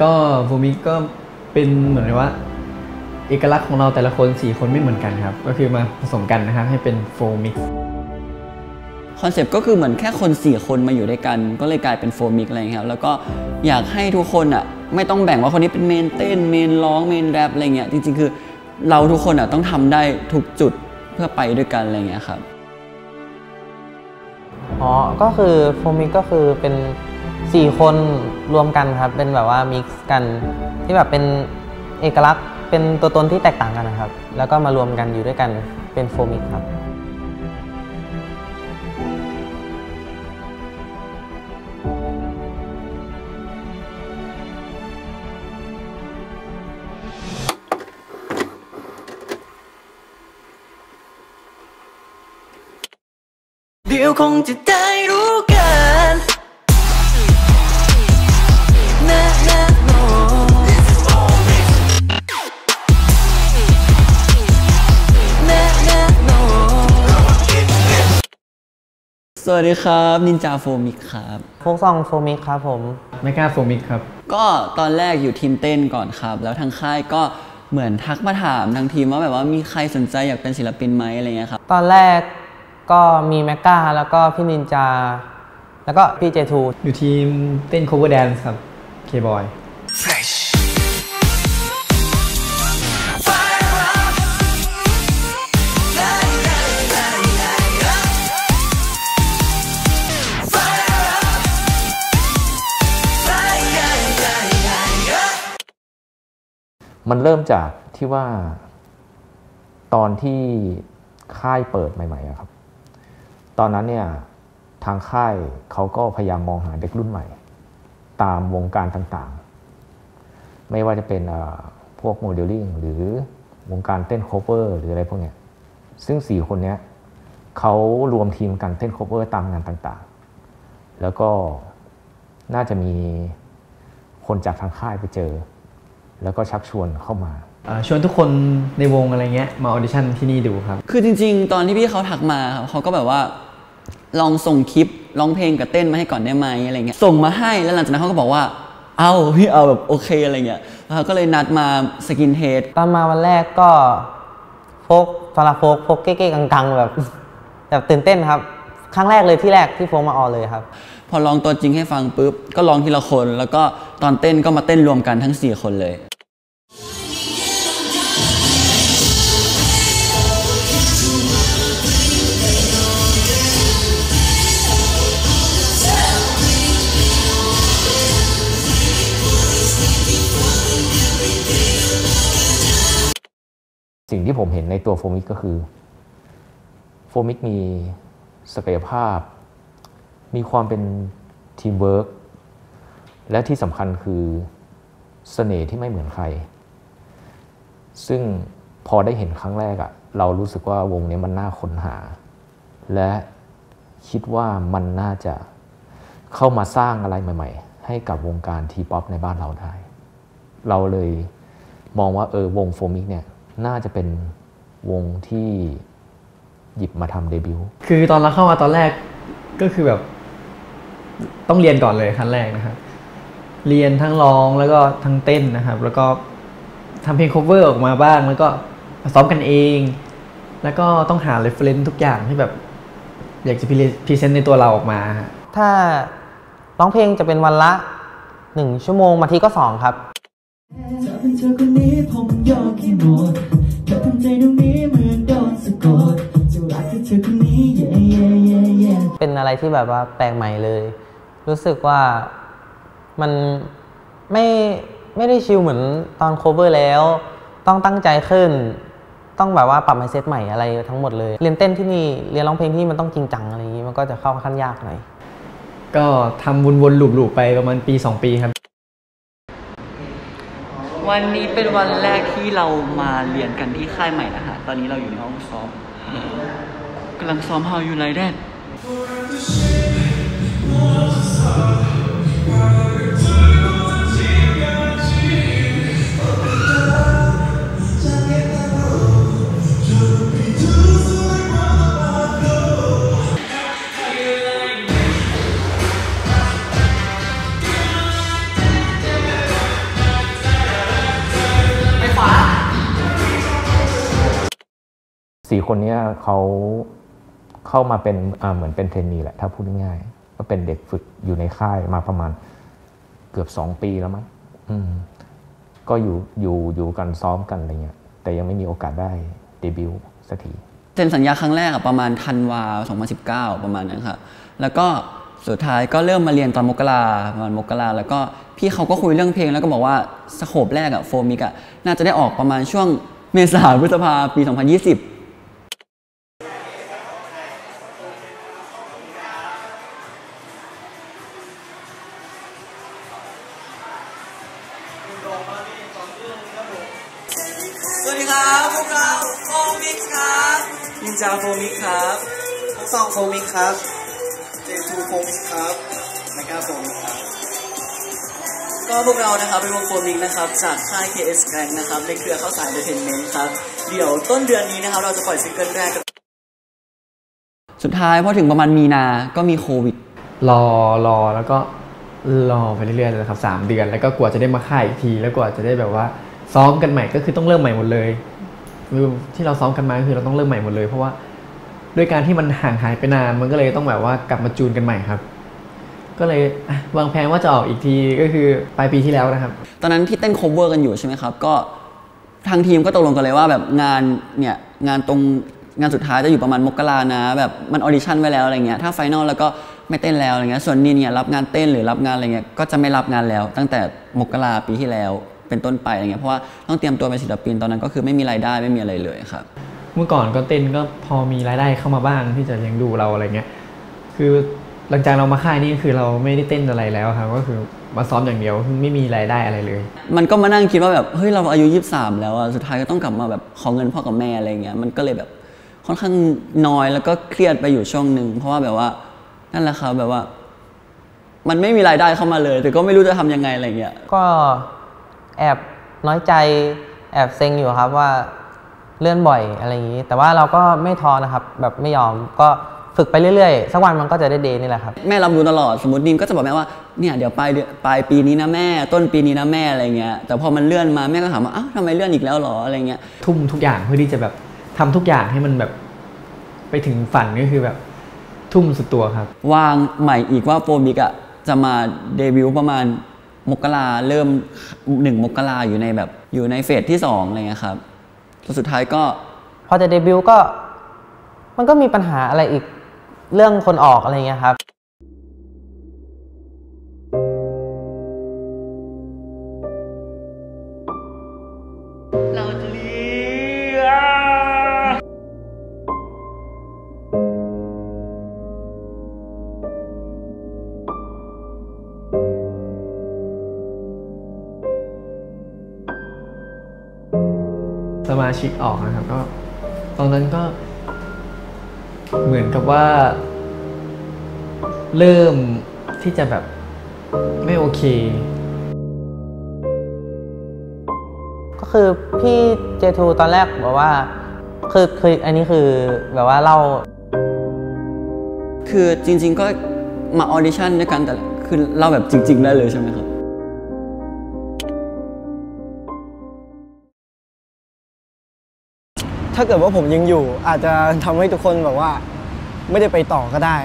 ก็โฟมิกก็เป็นเหมือนว่าเอกลักษณ์ของเราแต่ละคน4คนไม่เหมือนกันครับก็คือมาผสมกันนะครับให้เป็นโฟมิกคอนเซปต์ก็คือเหมือนแค่คน4คนมาอยู่ด้วยกันก็เลยกลายเป็นโฟมิกอะไรครับแล้วก็อยากให้ทุกคนอ่ะไม่ต้องแบ่งว่าคนนี้เป็นเมนเต้นเมนร้องเมนแรปอะไรเงี้ยจริงๆคือเราทุกคนอ่ะต้องทำได้ทุกจุดเพื่อไปด้วยกันอะไรเงี้ยครับก็คือโฟมิกก็คือเป็น4คนรวมกันครับเป็นแบบว่ามิกซ์กันที่แบบเป็นเอกลักษณ์เป็นตัวตนที่แตกต่างกันนะครับแล้วก็มารวมกันอยู่ด้วยกันเป็นโฟมิกครับเดี๋ยวคงจะได้รู้กันนะโนสวัสดีครับนินจาโฟมิกครับโฟกซองโฟมิกครับผมไม่กล้าโฟมิกครับก็ตอนแรกอยู่ทีมเต้นก่อนครับแล้วทางค่ายก็เหมือนทักมาถามทางทีมว่าแบบว่ามีใครสนใจอยากเป็นศิลปินไหมอะไรเงี้ยครับตอนแรกก็มีแมกก้าแล้วก็พี่นินจาแล้วก็พี่เจทูอยู่ทีมเต้น cover dance ครับ K-boy มันเริ่มจากที่ว่าตอนที่ค่ายเปิดใหม่ๆครับตอนนั้นเนี่ยทางค่ายเขาก็พยายามมองหาเด็กรุ่นใหม่ตามวงการต่างๆไม่ว่าจะเป็นพวกโมเดลลิ่งหรือวงการเต้นโคเวอร์หรืออะไรพวกเนี้ยซึ่ง4คนเนี้ยเขารวมทีมกันเต้นโคเวอร์ตามงานต่างๆแล้วก็น่าจะมีคนจากทางค่ายไปเจอแล้วก็ชักชวนเข้ามาชวนทุกคนในวงอะไรเงี้ยมาออดิชั่นที่นี่ดูครับคือจริงๆตอนที่พี่เขาถักมาเขาก็แบบว่าลองส่งคลิปร้องเพลงกับเต้นมาให้ก่อนได้ไหมอะไรเงี้ยส่งมาให้แล้วหลังจากนั้นเขาก็บอกว่าเอาพี่เอาแบบโอเคอะไรเงี้ยเขาก็เลยนัดมาสกินเฮดตอนมาวันแรกก็โฟกเก้ๆกังๆแบบตื่นเต้นครับครั้งแรกเลยที่แรกที่โฟกมาออเลยครับพอลองตัวจริงให้ฟังปุ๊บก็ลองทีละคนแล้วก็ตอนเต้นก็มาเต้นรวมกันทั้ง4คนเลยสิ่งที่ผมเห็นในตัวโฟมิกก็คือโฟมิกมีศักยภาพมีความเป็นทีมเวิร์กและที่สำคัญคือเสน่ห์ที่ไม่เหมือนใครซึ่งพอได้เห็นครั้งแรกเรารู้สึกว่าวงนี้มันน่าค้นหาและคิดว่ามันน่าจะเข้ามาสร้างอะไรใหม่ๆให้กับวงการทีป๊อปในบ้านเราได้เราเลยมองว่าวงโฟมิกเนี่ยน่าจะเป็นวงที่หยิบมาทำเดบิวต์คือตอนเราเข้ามาตอนแรกก็คือแบบต้องเรียนก่อนเลยขั้นแรกนะครับเรียนทั้งร้องแล้วก็ทั้งเต้นนะครับแล้วก็ทำเพลง cover ออกมาบ้างแล้วก็ซ้อมกันเองแล้วก็ต้องหา reference ทุกอย่างที่แบบอยากจะพรีเซนต์ในตัวเราออกมาถ้าร้องเพลงจะเป็นวันละ1 ชั่วโมงบางทีก็2ครับจะเป็นเธอคนนี้ผมยอมแค่หมดจะทำใจตรงนี้เหมือนโดนสะกดจะรักแค่เธอคนนี้เป็นอะไรที่แบบว่าแปลกใหม่เลยรู้สึกว่ามันไม่ได้ชิลเหมือนตอนโคเวอร์แล้วต้องตั้งใจขึ้นต้องแบบว่าปรับ mindset ใหม่อะไรทั้งหมดเลยเรียนเต้นที่นี่เรียนร้องเพลงที่นี่มันต้องจริงจังอะไรอย่างนี้มันก็จะเข้าขั้นยากหน่อยก็ทำวนๆลูปๆไปประมาณ1-2 ปีครับวันนี้เป็นวันแรกที่เรามาเรียนกันที่ค่ายใหม่นะฮะตอนนี้เราอยู่ในห้องซ้อมกำลังซ้อม How You Like That 4 คนนี้เขาเข้ามาเป็นเหมือนเป็นเทรนนีแหละถ้าพูดง่ายๆก็เป็นเด็กฝึกอยู่ในค่ายมาประมาณเกือบ2 ปีแล้วมั้งก็อยู่กันซ้อมกันอะไรเงี้ยแต่ยังไม่มีโอกาสได้เดบิวต์สักทีเซ็นสัญญาครั้งแรกประมาณธันวา2019ประมาณนั้นครับแล้วก็สุดท้ายก็เริ่มมาเรียนตอนประมาณมกราแล้วก็พี่เขาก็คุยเรื่องเพลงแล้วก็บอกว่าสโคปแรกโฟมิกน่าจะได้ออกประมาณช่วงเมษาพฤษภาปี2020สวัสดีครับพวกเราโฟมิกครับนินจาโฟมิกครับทั้งสองโฟมิกครับเจทูโฟมิกครับไมก้าโฟมิกครับก็พวกเรานะครับเป็นวงโฟมิกนะครับจากค่าย KS Gang นะครับในเครือข้าวสารเอนเตอร์เทนเมนต์ครับเดี๋ยวต้นเดือนนี้นะครับเราจะปล่อยซิงเกิลแรกสุดท้ายพอถึงประมาณมีนาก็มีโควิดรอแล้วก็รอไปเรื่อยๆเลยครับ3 เดือนแล้วก็กว่าจะได้มาค่ายอีกทีแล้วกว่าจะได้แบบว่าซ้อมกันใหม่ก็คือต้องเริ่มใหม่หมดเลยที่เราซ้อมกันมาคือเราต้องเริ่มใหม่หมดเลยเพราะว่าด้วยการที่มันห่างหายไปนานมันก็เลยต้องแบบว่ากลับมาจูนกันใหม่ครับก็เลยวางแผนว่าจะออกอีกทีก็คือปลายปีที่แล้วนะครับตอนนั้นที่เต้น cover กันอยู่ใช่ไหมครับก็ทางทีมก็ตกลงกันเลยว่าแบบงานสุดท้ายจะอยู่ประมาณมกรานะแบบมันออดิชั่นไว้แล้วอะไรเงี้ยถ้าไฟนอลแล้วก็ไม่เต้นแล้วอะไรเงี้ยส่วนนินเนี่ยรับงานเต้นหรือรับงานอะไรเงี้ยก็จะไม่รับงานแล้วตั้งแต่มกราปีที่แล้วเป็นต้นไปอะไรเงี้ยเพราะว่าต้องเตรียมตัวเป็นศิลปินตอนนั้นก็คือไม่มีรายได้ไม่มีอะไรเลยครับเมื่อก่อนก็เต้นก็พอมีรายได้เข้ามาบ้างที่จะเลี้ยงดูเราอะไรเงี้ยคือหลังจากเรามาค่ายนี่คือเราไม่ได้เต้นอะไรแล้วครับก็คือมาซ้อมอย่างเดียวไม่มีรายได้อะไรเลยมันก็มานั่งคิดว่าแบบเฮ้ยเราอายุ23แล้วสุดท้ายก็ต้องกลับมาแบบขอเงินพ่อกับแม่อะไรเงี้ยมันก็เลยแบบค่อนข้างน้อยแล้วก็เครียดไปอยู่ช่วงหนึ่งเพราะว่าแบบว่านั่นแหละครับแบบว่ามันไม่มีรายได้เข้ามาเลยแต่ก็ไม่รู้จะทำยังไงอะไรเงี้ยก็แอบน้อยใจแอบเซ็งอยู่ครับว่าเลื่อนบ่อยอะไรอย่างนี้แต่ว่าเราก็ไม่ท้อนะครับแบบไม่ยอมก็ฝึกไปเรื่อยๆสักวันมันก็จะได้เดย์นี่แหละครับแม่รับรู้ตลอดสมมตินิมก็จะบอกแม่ว่าเนี่ยเดี๋ยวปลายปีนี้นะแม่ต้นปีนี้นะแม่อะไรเงี้ยแต่พอมันเลื่อนมาแม่ก็ถามว่าอ้าวทำไมเลื่อนอีกแล้วหรออะไรเงี้ยทุ่มทุกอย่างเพื่อที่จะแบบทำทุกอย่างให้มันแบบไปถึงฝันก็คือแบบทุ่มสุดตัวครับวางใหม่อีกว่าโฟมิกจะมาเดบิวต์ประมาณมกราเริ่ม1 มกราอยู่ในเฟสที่2อะไรเงี้ยครับสุดท้ายก็พอจะเดบิวต์ก็มันก็มีปัญหาอะไรอีกเรื่องคนออกอะไรเงี้ยครับเราจะเรียสมาชิกออกนะครับก็ตอนนั้นก็เหมือนกับว่าเริ่มที่จะแบบไม่โอเคก็คือพี่เจทูตอนแรกบอกว่าคืออันนี้คือแบบว่าเล่าคือจริงๆก็มาออดิชั่นด้วยกันแต่คือเล่าแบบจริงๆได้เลยใช่ไหมครับถ้าเกิดว่าผมยังอยู่อาจจะทำให้ทุกคนแบบว่าไม่ได้ไปต่อก็ได้